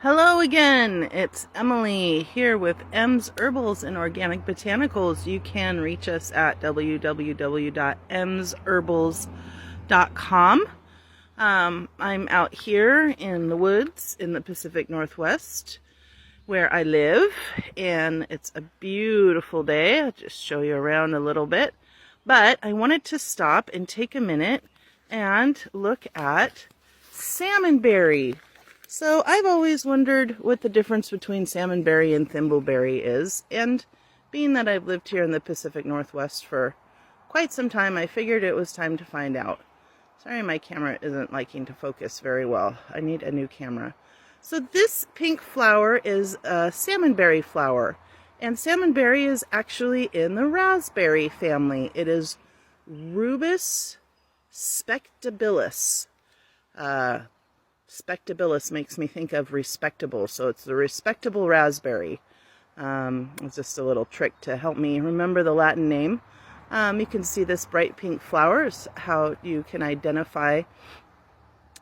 Hello again, it's Emily here with M's Herbals and Organic Botanicals. You can reach us at www.msherbals.com. I'm out here in the woods in the Pacific Northwest where I live, and it's a beautiful day. I'll just show you around a little bit, but I wanted to stop and take a minute and look at salmonberry. So I've always wondered what the difference between salmonberry and thimbleberry is, and being that I've lived here in the Pacific Northwest for quite some time, I figured it was time to find out. Sorry, my camera isn't liking to focus very well. I need a new camera. So this pink flower is a salmonberry flower, and salmonberry is actually in the raspberry family. It is Rubus spectabilis. Spectabilis makes me think of respectable, so it's the respectable raspberry. It's just a little trick to help me remember the Latin name. You can see this bright pink flower is how you can identify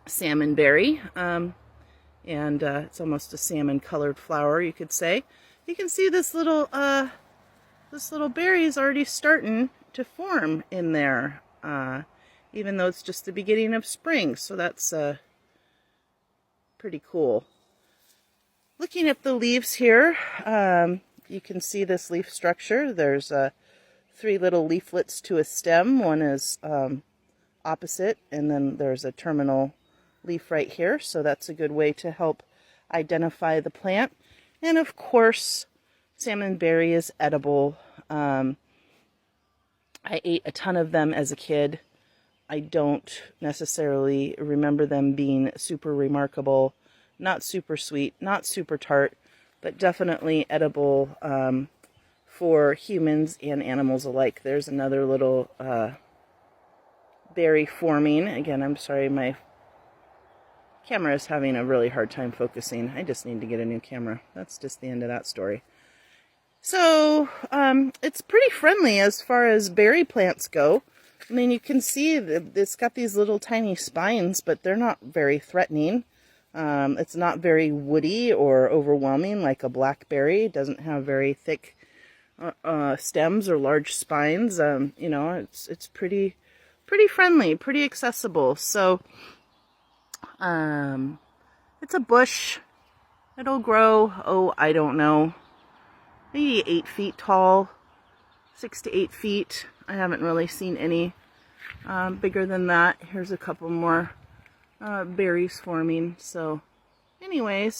salmonberry, and it's almost a salmon colored flower, you could say. You can see this little berry is already starting to form in there, even though it's just the beginning of spring, so that's pretty cool. Looking at the leaves here, you can see this leaf structure. There's 3 little leaflets to a stem. One is opposite, and then there's a terminal leaf right here, so that's a good way to help identify the plant. And of course, salmonberry is edible. I ate a ton of them as a kid. I don't necessarily remember them being super remarkable, not super sweet, not super tart, but definitely edible for humans and animals alike. There's another little berry forming. Again, I'm sorry, my camera is having a really hard time focusing. I just need to get a new camera. That's just the end of that story. So, it's pretty friendly as far as berry plants go. I mean, you can see that it's got these little tiny spines, but they're not very threatening. It's not very woody or overwhelming like a blackberry. It doesn't have very thick stems or large spines. You know, it's pretty friendly, pretty accessible. So, it's a bush. It'll grow, oh, I don't know, maybe 8 feet tall, 6 to 8 feet. I haven't really seen any bigger than that. Here's a couple more berries forming. So anyways,